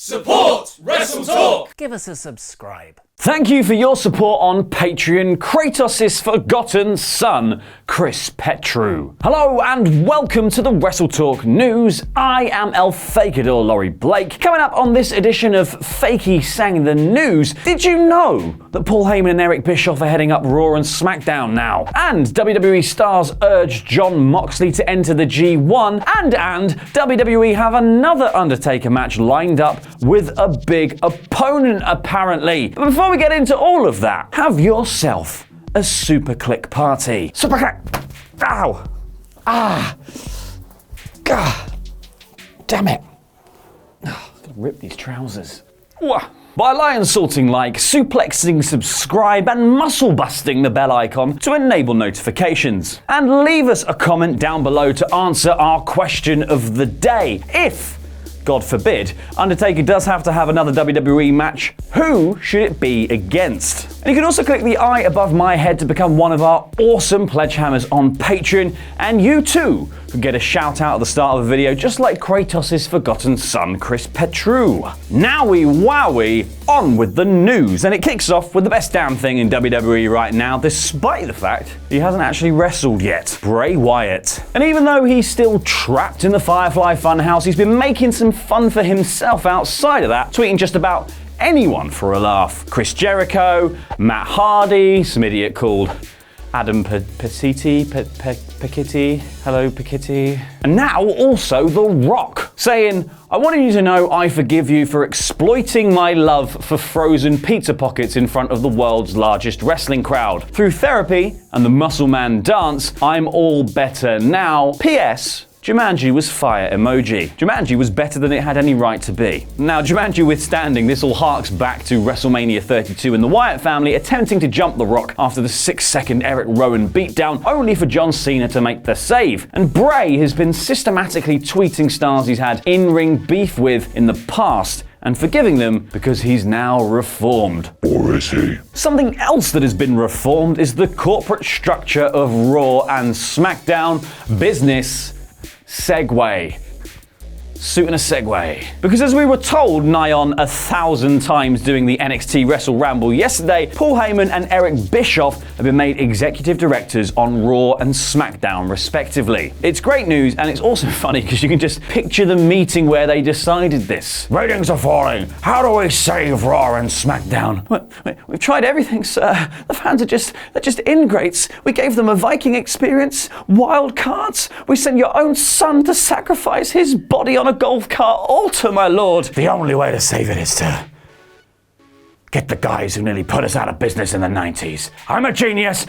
Support WrestleTalk! Give us a subscribe. Thank you for your support on Patreon, Kratos' forgotten son, Chris Petru. Hello and welcome to the WrestleTalk news. I am El Fakador Laurie Blake. Coming up on this edition of Fakey Sang the News, did you know that Paul Heyman and Eric Bischoff are heading up Raw and Smackdown now? And WWE stars urge Jon Moxley to enter the G1, and WWE have another Undertaker match lined up with a big opponent apparently. But before we get into all of that, have yourself a super click party. Super click! Ow! Ah! God! Damn it! Oh, I'm gonna rip these trousers. Wah. By lion salting like, suplexing subscribe and muscle busting the bell icon to enable notifications. And leave us a comment down below to answer our question of the day. If, God forbid, Undertaker does have to have another WWE match, who should it be against? And you can also click the eye above my head to become one of our awesome pledge hammers on Patreon, and you too could get a shout out at the start of a video just like Kratos' forgotten son, Chris Petru. Nowie wowie, on with the news, and it kicks off with the best damn thing in WWE right now, despite the fact he hasn't actually wrestled yet, Bray Wyatt. And even though he's still trapped in the Firefly Funhouse, he's been making some fun for himself outside of that, tweeting just about anyone for a laugh. Chris Jericho, Matt Hardy, some idiot called Adam Pacitti, hello Pacitti. And now also The Rock, saying, I wanted you to know I forgive you for exploiting my love for frozen pizza pockets in front of the world's largest wrestling crowd. Through therapy and the Muscle Man dance, I'm all better now. P.S. Jumanji was fire emoji. Jumanji was better than it had any right to be. Now, Jumanji withstanding, this all harks back to WrestleMania 32 and the Wyatt family attempting to jump The Rock after the 6-second Eric Rowan beatdown, only for John Cena to make the save. And Bray has been systematically tweeting stars he's had in-ring beef with in the past, and forgiving them because he's now reformed. Or is he? Something else that has been reformed is the corporate structure of Raw and Smackdown. Business segue. Suit and a segue. Because as we were told nigh on 1,000 times doing the NXT Wrestle Ramble yesterday, Paul Heyman and Eric Bischoff have been made executive directors on Raw and Smackdown respectively. It's great news, and it's also funny because you can just picture the meeting where they decided this. Ratings are falling. How do we save Raw and Smackdown? We've tried everything, sir. The fans they're just ingrates. We gave them a Viking experience, wild cards. We sent your own son to sacrifice his body on a golf cart altar, my lord. The only way to save it is to get the guys who nearly put us out of business in the 90s. I'm a genius,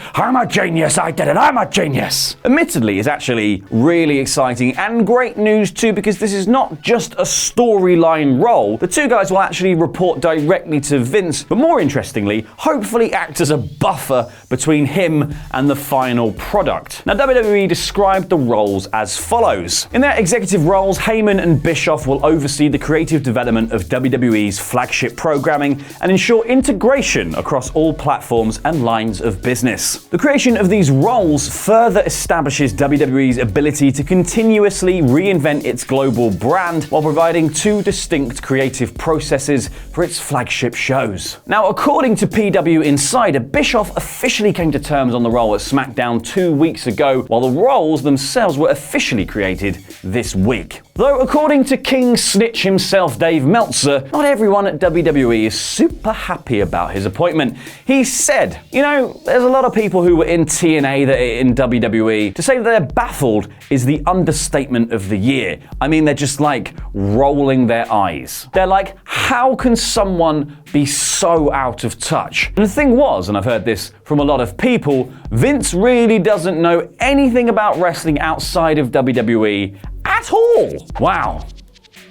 I did it, I'm a genius. Admittedly, it's actually really exciting and great news too, because this is not just a storyline role. The two guys will actually report directly to Vince, but more interestingly, hopefully act as a buffer between him and the final product. Now, WWE described the roles as follows. In their executive roles, Heyman and Bischoff will oversee the creative development of WWE's flagship programming and ensure integration across all platforms and lines of business. The creation of these roles further establishes WWE's ability to continuously reinvent its global brand while providing two distinct creative processes for its flagship shows. Now, according to PW Insider, Bischoff officially came to terms on the role at SmackDown 2 weeks ago, while the roles themselves were officially created this week. Though according to King Snitch himself, Dave Meltzer, not everyone at WWE is super happy about his appointment. He said, there's a lot of people who were in TNA that are in WWE. To say that they're baffled is the understatement of the year. I mean, they're just like rolling their eyes. They're like, how can someone be so out of touch? And the thing was, and I've heard this from a lot of people, Vince really doesn't know anything about wrestling outside of WWE at all. Wow.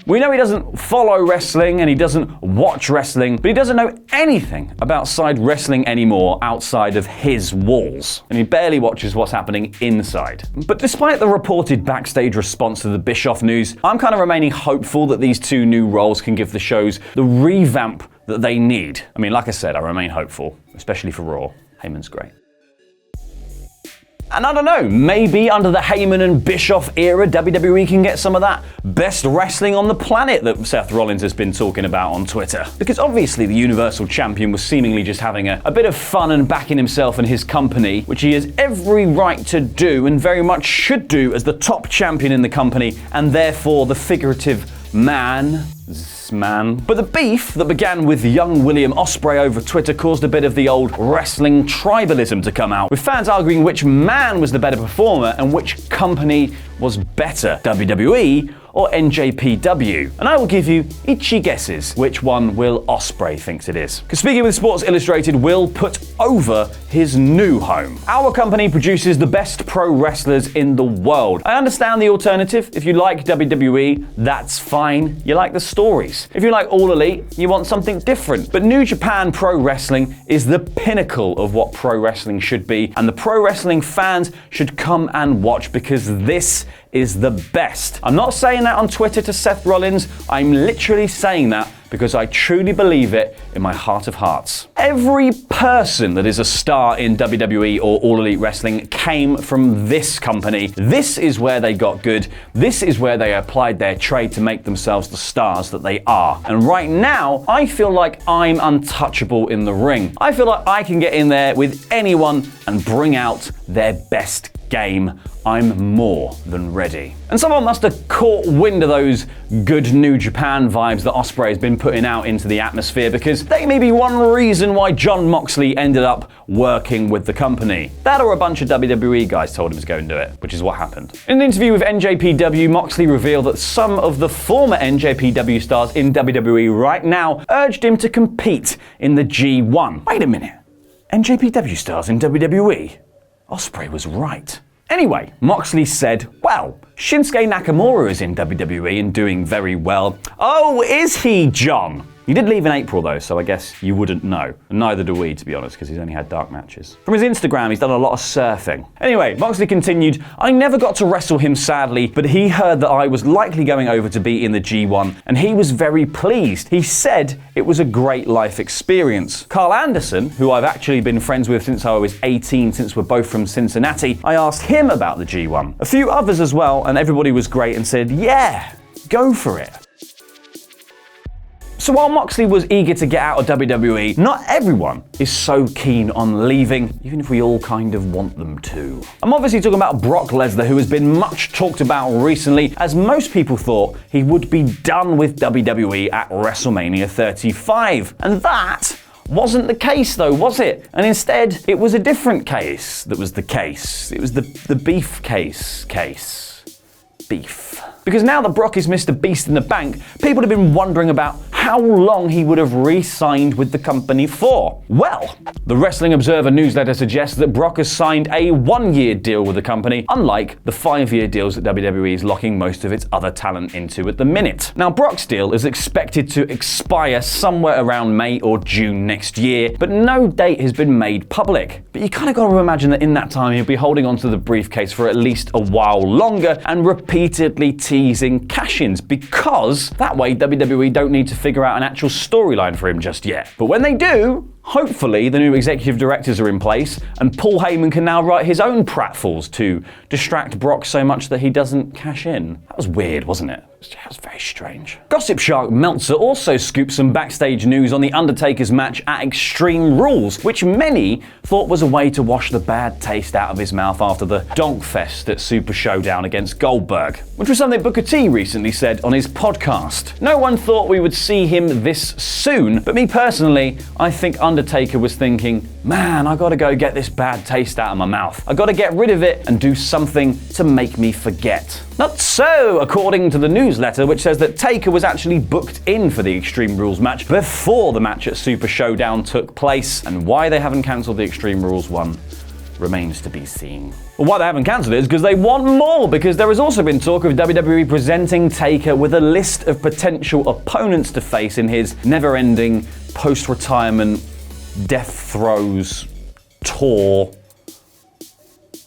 We know he doesn't follow wrestling and he doesn't watch wrestling, but he doesn't know anything about side wrestling anymore outside of his walls. And he barely watches what's happening inside. But despite the reported backstage response to the Bischoff news, I'm kind of remaining hopeful that these two new roles can give the shows the revamp that they need. I mean, like I said, I remain hopeful, especially for Raw. Heyman's great. And I don't know, maybe under the Heyman and Bischoff era, WWE can get some of that best wrestling on the planet that Seth Rollins has been talking about on Twitter. Because obviously the Universal Champion was seemingly just having a bit of fun and backing himself and his company, which he has every right to do and very much should do as the top champion in the company and therefore the figurative man. But the beef that began with young William Ospreay over Twitter caused a bit of the old wrestling tribalism to come out, with fans arguing which man was the better performer and which company was better, WWE or NJPW. And I will give you itchy guesses which one Will Ospreay thinks it is. Because speaking with Sports Illustrated, Will put over his new home. Our company produces the best pro wrestlers in the world. I understand the alternative. If you like WWE, that's fine. You like the stories. If you like All Elite, you want something different. But New Japan Pro Wrestling is the pinnacle of what pro wrestling should be, and the pro wrestling fans should come and watch because this is the best. I'm not saying that on Twitter to Seth Rollins. I'm literally saying that because I truly believe it in my heart of hearts. Every person that is a star in WWE or All Elite Wrestling came from this company. This is where they got good. This is where they applied their trade to make themselves the stars that they are. And right now, I feel like I'm untouchable in the ring. I feel like I can get in there with anyone and bring out their best game. I'm more than ready. And someone must have caught wind of those good New Japan vibes that Ospreay has been putting out into the atmosphere, because they may be one reason why Jon Moxley ended up working with the company. That or a bunch of WWE guys told him to go and do it, which is what happened. In an interview with NJPW, Moxley revealed that some of the former NJPW stars in WWE right now urged him to compete in the G1. Wait a minute. NJPW stars in WWE? Ospreay was right. Anyway, Moxley said, well, Shinsuke Nakamura is in WWE and doing very well. Oh, is he, John? He did leave in April though, so I guess you wouldn't know. And neither do we, to be honest, because he's only had dark matches. From his Instagram, he's done a lot of surfing. Anyway, Moxley continued, I never got to wrestle him sadly, but he heard that I was likely going over to be in the G1, and he was very pleased. He said it was a great life experience. Carl Anderson, who I've actually been friends with since I was 18, since we're both from Cincinnati, I asked him about the G1. A few others as well, and everybody was great and said, yeah, go for it. So while Moxley was eager to get out of WWE, not everyone is so keen on leaving, even if we all kind of want them to. I'm obviously talking about Brock Lesnar, who has been much talked about recently, as most people thought he would be done with WWE at WrestleMania 35. And that wasn't the case though, was it? And instead, it was a different case that was the case. It was the beef case. Beef. Because now that Brock is Mr. Beast in the bank, people have been wondering about how long he would have re-signed with the company for. Well, the Wrestling Observer newsletter suggests that Brock has signed a 1-year deal with the company, unlike the 5-year deals that WWE is locking most of its other talent into at the minute. Now, Brock's deal is expected to expire somewhere around May or June next year, but no date has been made public. But you kind of got to imagine that in that time he'll be holding onto the briefcase for at least a while longer and repeatedly teasing cash-ins, because that way WWE don't need to figure out an actual storyline for him just yet. But when they do, hopefully the new executive directors are in place and Paul Heyman can now write his own pratfalls to distract Brock so much that he doesn't cash in. That was weird, wasn't it? That was very strange. Gossip Shark Meltzer also scooped some backstage news on The Undertaker's match at Extreme Rules, which many thought was a way to wash the bad taste out of his mouth after the donk fest at Super Showdown against Goldberg, which was something Booker T recently said on his podcast. No one thought we would see him this soon, but me personally, I think Undertaker was thinking, man, I gotta go get this bad taste out of my mouth. I gotta get rid of it and do something to make me forget. Not so, according to the newsletter, which says that Taker was actually booked in for the Extreme Rules match before the match at Super Showdown took place, and why they haven't cancelled the Extreme Rules one remains to be seen. Well, why they haven't cancelled it is because they want more, because there has also been talk of WWE presenting Taker with a list of potential opponents to face in his never-ending post-retirement death throes tour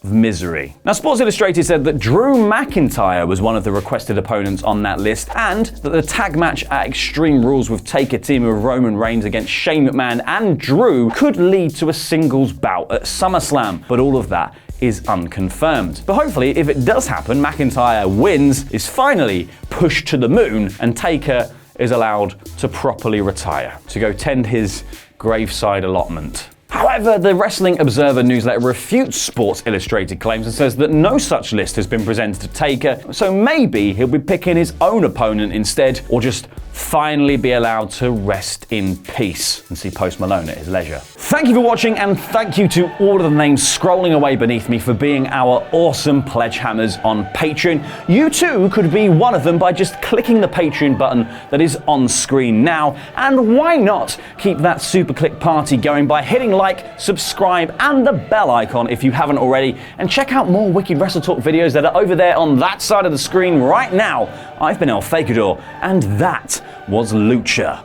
of misery. Now, Sports Illustrated said that Drew McIntyre was one of the requested opponents on that list, and that the tag match at Extreme Rules with Taker teaming with Roman Reigns against Shane McMahon and Drew could lead to a singles bout at SummerSlam. But all of that is unconfirmed. But hopefully, if it does happen, McIntyre wins, is finally pushed to the moon, and Taker is allowed to properly retire, to go tend his graveside allotment. However, the Wrestling Observer newsletter refutes Sports Illustrated claims and says that no such list has been presented to Taker, so maybe he'll be picking his own opponent instead, or just finally be allowed to rest in peace and see Post Malone at his leisure. Thank you for watching, and thank you to all of the names scrolling away beneath me for being our awesome pledge hammers on Patreon. You too could be one of them by just clicking the Patreon button that is on screen now, and why not keep that super click party going by hitting like, subscribe, and the bell icon if you haven't already, and check out more wicked WrestleTalk videos that are over there on that side of the screen right now. I've been El Fakador, and that was Lucha.